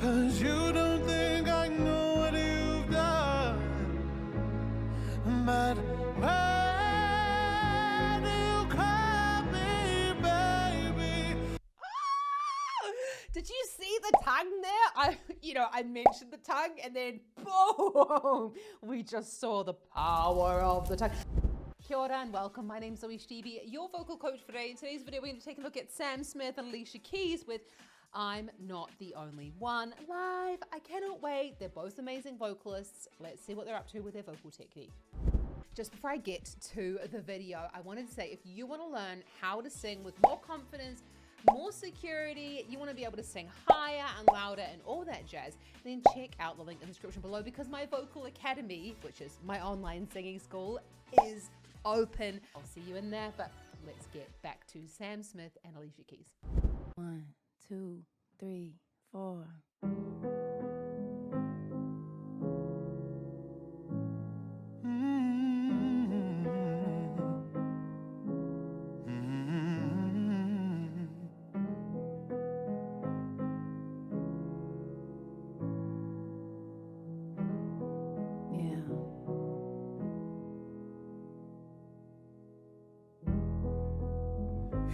'Cause you don't think I know what you've done, but where do you call me, baby? Did you see the tongue there? I mentioned the tongue and then boom, we just saw the power of the tongue. Kia ora and welcome. My name's ZoeStibi, your vocal coach for today. In today's video, we're going to take a look at Sam Smith and Alicia Keys with I'm Not the Only One live. I cannot wait. They're both amazing vocalists. Let's see what they're up to with their vocal technique. Just before I get to the video, I wanted to say if you want to learn how to sing with more confidence, more security, you want to be able to sing higher and louder and all that jazz, then check out the link in the description below because my Vocal Academy, which is my online singing school, is open. I'll see you in there, but let's get back to Sam Smith and Alicia Keys. 1, 2, 3, 4.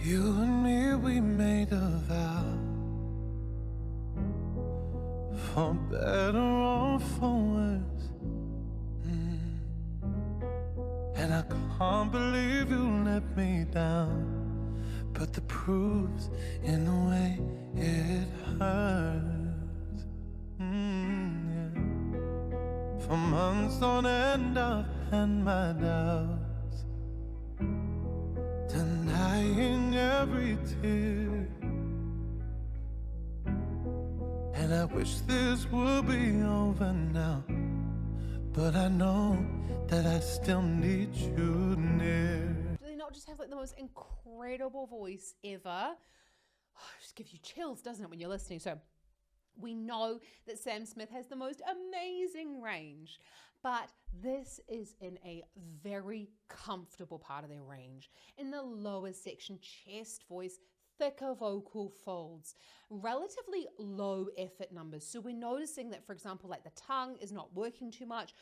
You and me, we made a vow, for better or for worse. And I can't believe you let me down, but the proof's in the way it hurts. Yeah. For months on end, I've had my doubts, denying every tear, and I wish this would be over now, but I know that I still need you near. Do they not just have like the most incredible voice ever? It just gives you chills, doesn't it, when you're listening? So we know that Sam Smith has the most amazing range, but this is in a very comfortable part of their range. In the lower section, chest voice, thicker vocal folds, relatively low effort numbers. So we're noticing that, for example, like the tongue is not working too much.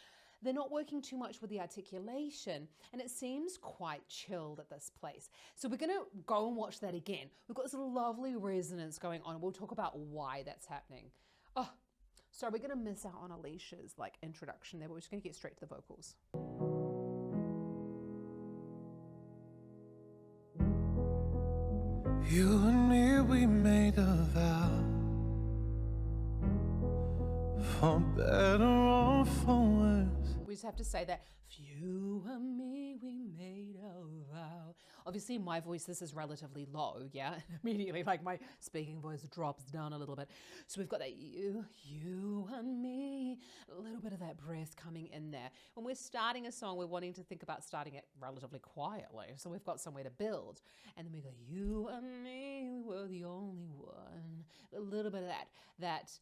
They're not working too much with the articulation, and it seems quite chilled at this place. So we're gonna go and watch that again. We've got this lovely resonance going on, and we'll talk about why that's happening. Oh, so we're gonna miss out on Alicia's like introduction there, but we're just gonna get straight to the vocals. You and me, we made a vow, for better or for worse. We just have to say that, you and me, we made a vow. Obviously, in my voice, this is relatively low, yeah? Immediately, like my speaking voice drops down a little bit. So we've got that you and me, a little bit of that breath coming in there. When we're starting a song, we're wanting to think about starting it relatively quietly. So we've got somewhere to build. And then we go, you and me, we were the only one. A little bit of that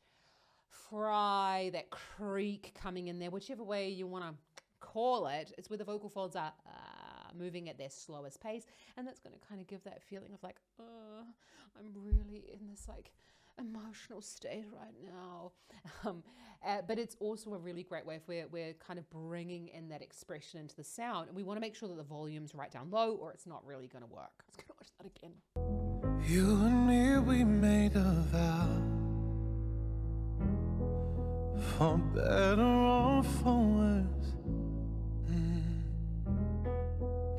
fry, that creak coming in there, whichever way you want to call it. It's where the vocal folds are moving at their slowest pace, and that's going to kind of give that feeling of like, I'm really in this like emotional state right now. But it's also a really great way if we're kind of bringing in that expression into the sound, and we want to make sure that the volume's right down low or it's not really going to work. Let's go watch that again. You and me, we made a vow, for better or for worse.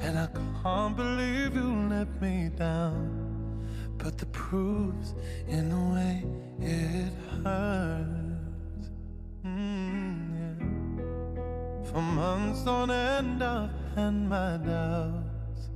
And I can't believe you let me down, but the proof's in the way it hurts. Yeah. For months on end, I've had my doubts,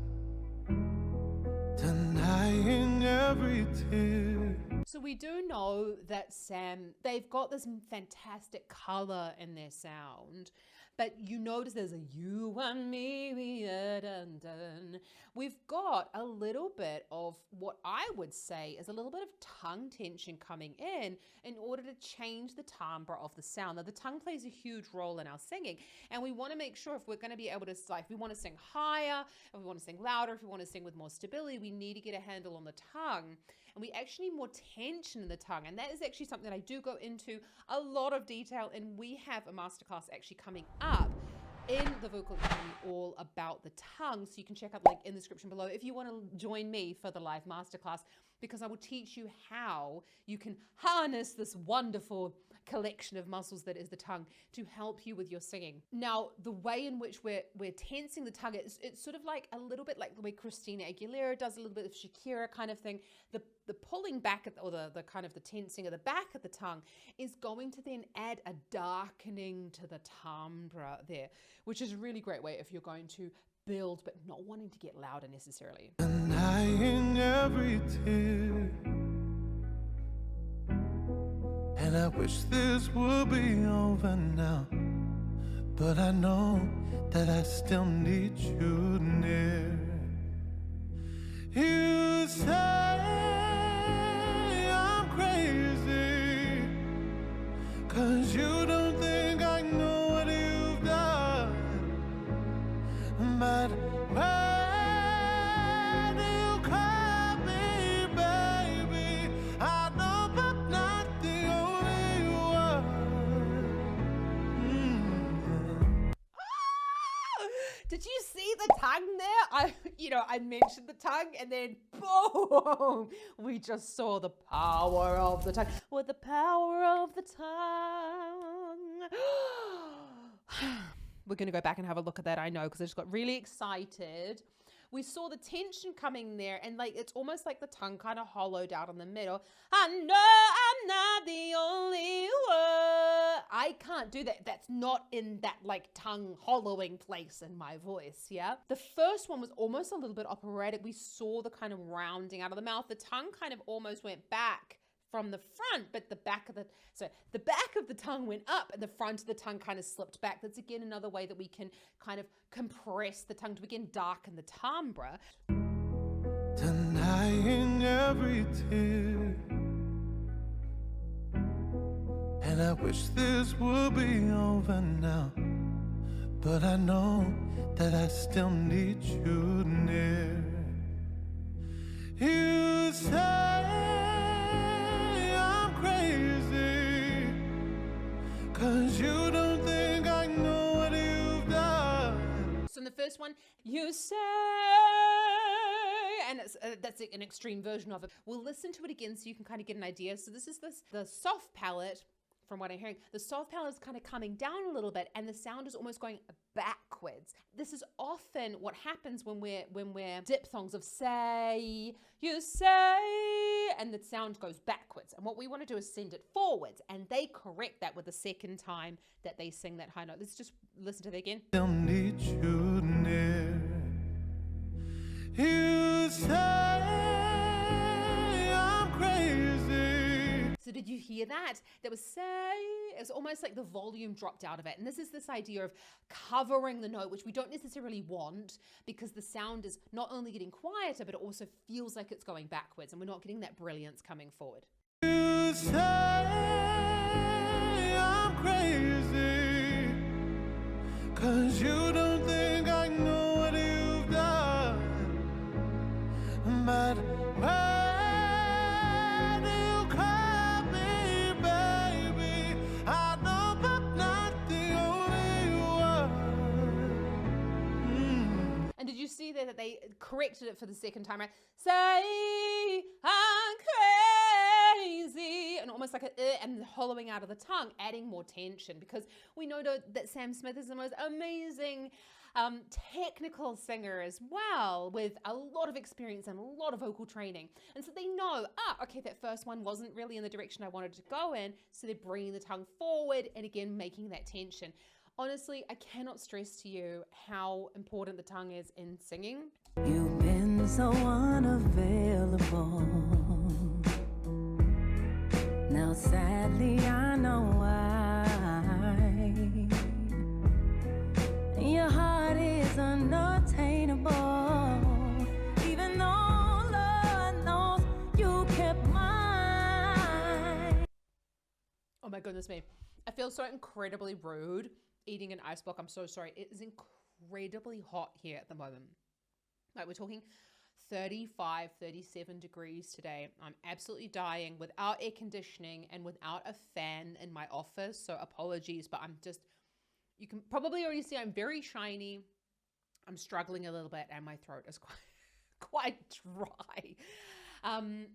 denying every tear. So we do know that Sam, they've got this fantastic color in their sound, but you notice there's a you and me, we dun dun. We've got a little bit of what I would say is a little bit of tongue tension coming in order to change the timbre of the sound. Now the tongue plays a huge role in our singing, and we want to make sure if we're going to be able to, like, if we want to sing higher, if we want to sing louder, if we want to sing with more stability, we need to get a handle on the tongue. and we actually need more tension in the tongue. And that is actually something that I do go into a lot of detail, and we have a masterclass actually coming up in the Vocal Academy all about the tongue. So you can check out the link in the description below if you want to join me for the live masterclass, because I will teach you how you can harness this wonderful collection of muscles that is the tongue to help you with your singing. Now, the way in which we're tensing the tongue, it's sort of like a little bit like the way Christina Aguilera does, a little bit of Shakira kind of thing. The pulling back or the kind of the tensing of the back of the tongue is going to then add a darkening to the timbre there, which is a really great way if you're going to build but not wanting to get louder necessarily. Denying every tear, and I wish this would be over now, but I know that I still need you near. You say I'm crazy, 'cause you don't think I know what you've done, but when you call me baby, I know but not the only one. Did you see the tongue there? I mentioned the tongue, and then boom, we just saw the power of the tongue. With the power of the tongue. We're going to go back and have a look at that, I know, because I just got really excited. We saw the tension coming there, and like it's almost like the tongue kind of hollowed out in the middle. I know I'm not the only one. I can't do that. That's not in that like tongue hollowing place in my voice, yeah? The first one was almost a little bit operatic. We saw the kind of rounding out of the mouth. The tongue kind of almost went back from the front, but the back of the tongue went up and the front of the tongue kind of slipped back. That's again another way that we can kind of compress the tongue to again darken the timbre. Denying every tear, and I wish this would be over now, but I know that I still need you near. You say I'm crazy, 'cause you don't think I know what you've done. So in the first one, you say, and that's an extreme version of it. We'll listen to it again so you can kind of get an idea. So this is the soft palate. From what I'm hearing, the soft palate is kind of coming down a little bit, and the sound is almost going backwards. This is often what happens when we're diphthongs of say, you say, and the sound goes backwards. And what we want to do is send it forwards, and they correct that with the second time that they sing that high note. Let's just listen to that again. Still need you near. You say I'm crazy. So did you hear that? That was say, it was almost like the volume dropped out of it. And this is this idea of covering the note, which we don't necessarily want, because the sound is not only getting quieter, but it also feels like it's going backwards, and we're not getting that brilliance coming forward. You say I'm crazy, 'cause you don't think I know what you've done, but when you call me baby, I know but not the only one. And did you see that they corrected it for the second time, right? Say I'm crazy, and almost like and the hollowing out of the tongue, adding more tension, because we know that Sam Smith is the most amazing technical singer as well, with a lot of experience and a lot of vocal training. And so they know, okay, that first one wasn't really in the direction I wanted to go in, so they're bringing the tongue forward and again making that tension. Honestly, I cannot stress to you how important the tongue is in singing. You've been so unavailable. Now sadly I know why. Your heart is unattainable, even though Lord knows you kept mine. Oh my goodness me. I feel so incredibly rude eating an ice block. I'm so sorry. It is incredibly hot here at the moment. Like we're talking 35, 37 degrees today. I'm absolutely dying without air conditioning and without a fan in my office. So apologies, but you can probably already see I'm very shiny. I'm struggling a little bit and my throat is quite dry.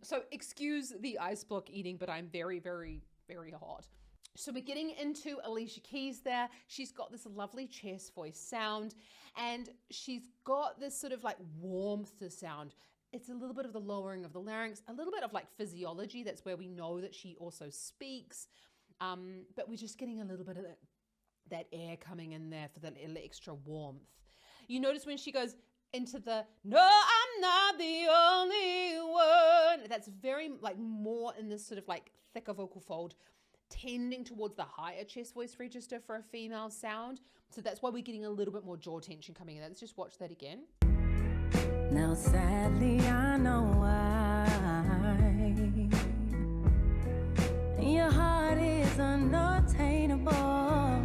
So excuse the ice block eating, but I'm very, very, very hot. So we're getting into Alicia Keys there. She's got this lovely chest voice sound, and she's got this sort of like warmth to sound. It's a little bit of the lowering of the larynx, a little bit of like physiology. That's where we know that she also speaks. But we're just getting a little bit of that air coming in there for the extra warmth. You notice when she goes into the, no, I'm not the only one. That's very like more in this sort of like thicker vocal fold, tending towards the higher chest voice register for a female sound. So that's why we're getting a little bit more jaw tension coming in. Let's just watch that again. Now sadly I know why your heart is unattainable,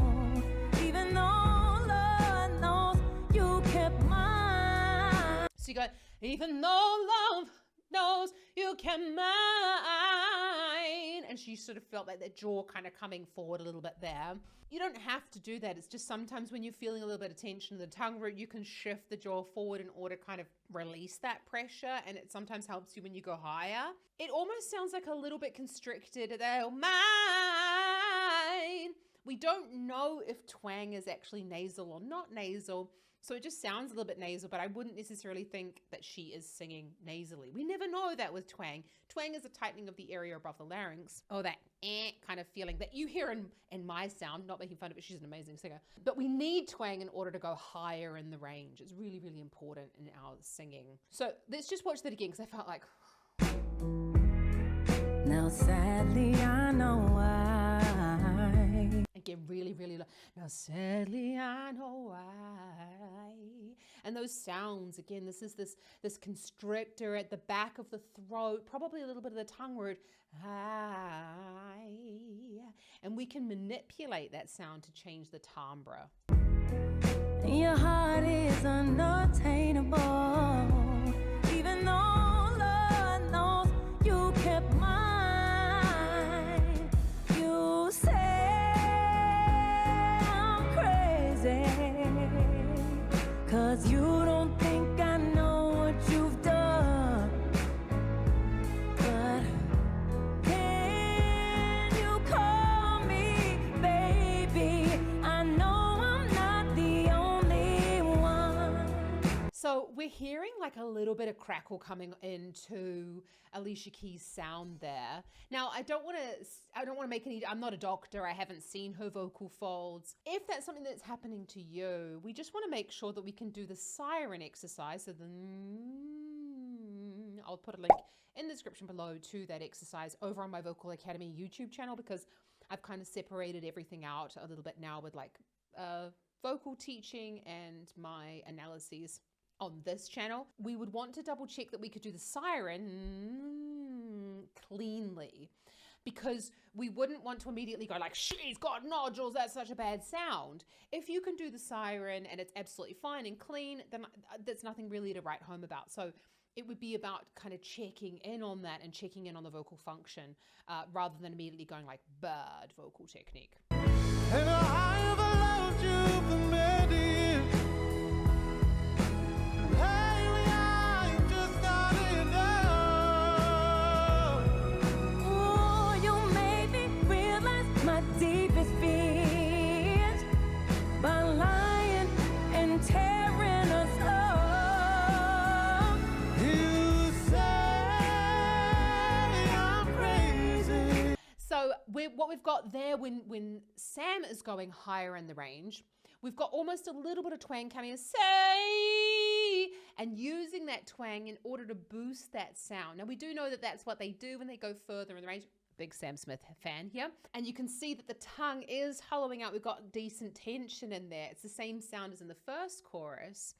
even though Lord knows you kept mine. So you go, even though love knows you kept mine. And she sort of felt like that jaw kind of coming forward a little bit there. You don't have to do that. It's just sometimes when you're feeling a little bit of tension in the tongue root, you can shift the jaw forward in order to kind of release that pressure. And it sometimes helps you when you go higher. It almost sounds like a little bit constricted. Oh, mine. We don't know if twang is actually nasal or not nasal. So it just sounds a little bit nasal, but I wouldn't necessarily think that she is singing nasally. We never know that with twang. Twang is a tightening of the area above the larynx. Oh, that kind of feeling that you hear in my sound. Not making fun of it, she's an amazing singer. But we need twang in order to go higher in the range. It's really, really important in our singing. So let's just watch that again, because I felt like... Now sadly I know why. Again, really, really low. Now sadly I know why. And those sounds, again, this is this constrictor at the back of the throat, probably a little bit of the tongue root. And we can manipulate that sound to change the timbre. Your heart is unattainable, even though Lord knows you kept mine. You say I'm crazy, 'cause you don't think I know what you've done. But can you call me baby? I know I'm not the only one. So we're hearing like a little bit of crackle coming into Alicia Keys' sound there. Now, I don't want to make any, I'm not a doctor, I haven't seen her vocal folds. If that's something that's happening to you, we just want to make sure that we can do the siren exercise. So I'll put a link in the description below to that exercise over on my Vocal Academy YouTube channel, because I've kind of separated everything out a little bit now with like vocal teaching and my analyses on this channel. We would want to double check that we could do the siren cleanly, because we wouldn't want to immediately go like, she's got nodules, that's such a bad sound. If you can do the siren and it's absolutely fine and clean, then that's nothing really to write home about. So it would be about kind of checking in on that and checking in on the vocal function rather than immediately going like bad vocal technique. And I have loved you for many years. Lately I'm just not enough. Ooh, you made me realize my deepest fears by lying and tearing us up. You say I'm crazy. So what we've got there when Sam is going higher in the range, we've got almost a little bit of twang coming in, say, and using that twang in order to boost that sound. Now we do know that that's what they do when they go further in the range. Big Sam Smith fan here. And you can see that the tongue is hollowing out. We've got decent tension in there. It's the same sound as in the first chorus.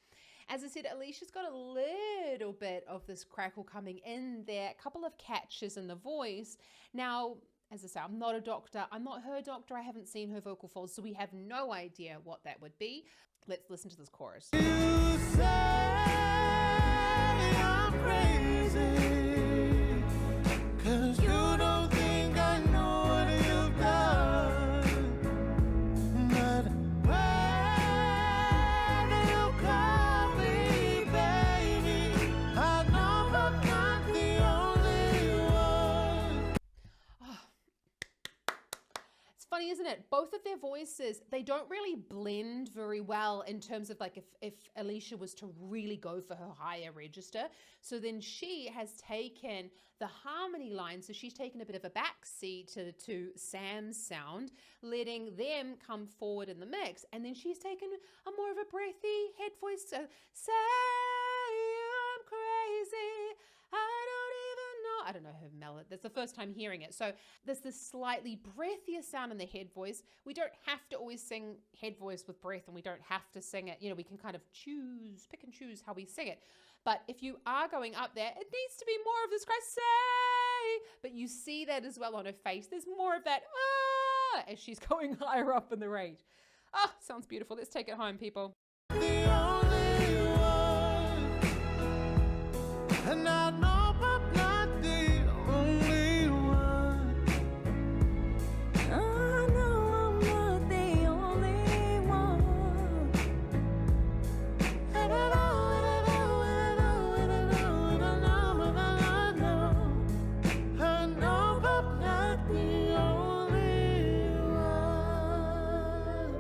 As I said, Alicia's got a little bit of this crackle coming in there, a couple of catches in the voice. Now, as I say, I'm not a doctor. I'm not her doctor. I haven't seen her vocal folds, so we have no idea what that would be. Let's listen to this chorus. You say I'm crazy, 'cause you don't think I know what you've done. But when you call me baby, I know I'm not the only one. It's funny, isn't it? Both of their voices, they don't really blend very well in terms of like if Alicia was to really go for her higher register. So then she has taken the harmony line. So she's taken a bit of a backseat to Sam's sound, letting them come forward in the mix. And then she's taken a more of a breathy head voice. So say I'm crazy, I don't know her melody. That's the first time hearing it. So there's this slightly breathier sound in the head voice. We don't have to always sing head voice with breath, and we don't have to sing it. You know, we can kind of pick and choose how we sing it. But if you are going up there, it needs to be more of this cry, say. But you see that as well on her face. There's more of that, as she's going higher up in the range. Oh, sounds beautiful. Let's take it home, people. The only one, and I know I'm not the only one. I know I'm not the only one. And I know, and I know, and I know, and I know, and I know, and I know, I know I'm not the only one.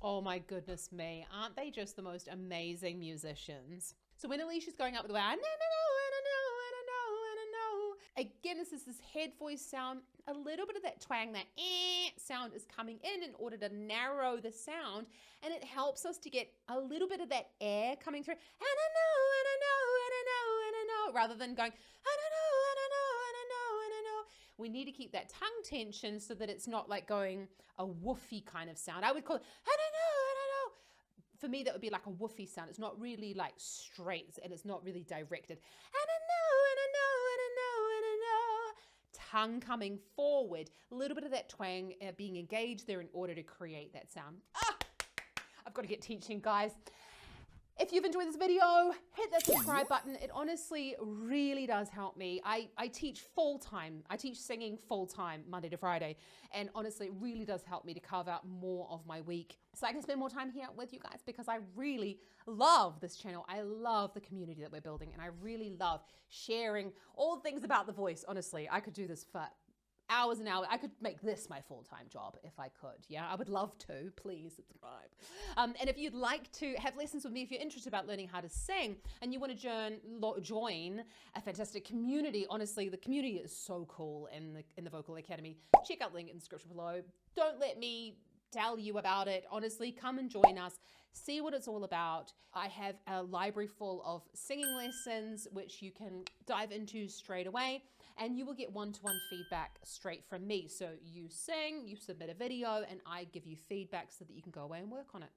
Oh my goodness me, aren't they just the most amazing musicians? So when Alicia's going up with the way, I know, again, this is this head voice sound, a little bit of that twang, that sound is coming in order to narrow the sound, and it helps us to get a little bit of that air coming through, and I know, rather than going, I don't know. We need to keep that tongue tension so that it's not like going a woofy kind of sound. I would call it, I don't know. For me, that would be like a woofy sound. It's not really like straight, and it's not really directed. I don't know. Tongue coming forward, a little bit of that twang being engaged there in order to create that sound. I've got to get teaching, guys. If you've enjoyed this video, hit that subscribe button. It honestly really does help me. I teach full-time. I teach singing full-time, Monday to Friday. And honestly, it really does help me to carve out more of my week so I can spend more time here with you guys, because I really love this channel. I love the community that we're building, and I really love sharing all the things about the voice. Honestly, I could do this for hours and hours. I could make this my full-time job if I could. Yeah, I would love to. Please subscribe. And if you'd like to have lessons with me, if you're interested about learning how to sing and you want to join a fantastic community, honestly, the community is so cool in the Vocal Academy. Check out the link in the description below. Don't let me tell you about it. Honestly, come and join us. See what it's all about. I have a library full of singing lessons, which you can dive into straight away, and you will get one-to-one feedback straight from me. So you sing, you submit a video, and I give you feedback so that you can go away and work on it.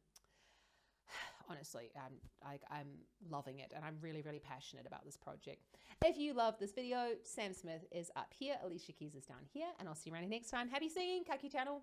Honestly, I'm loving it, and I'm really, really passionate about this project. If you love this video, Sam Smith is up here, Alicia Keys is down here, and I'll see you around next time. Happy singing, Kaki channel.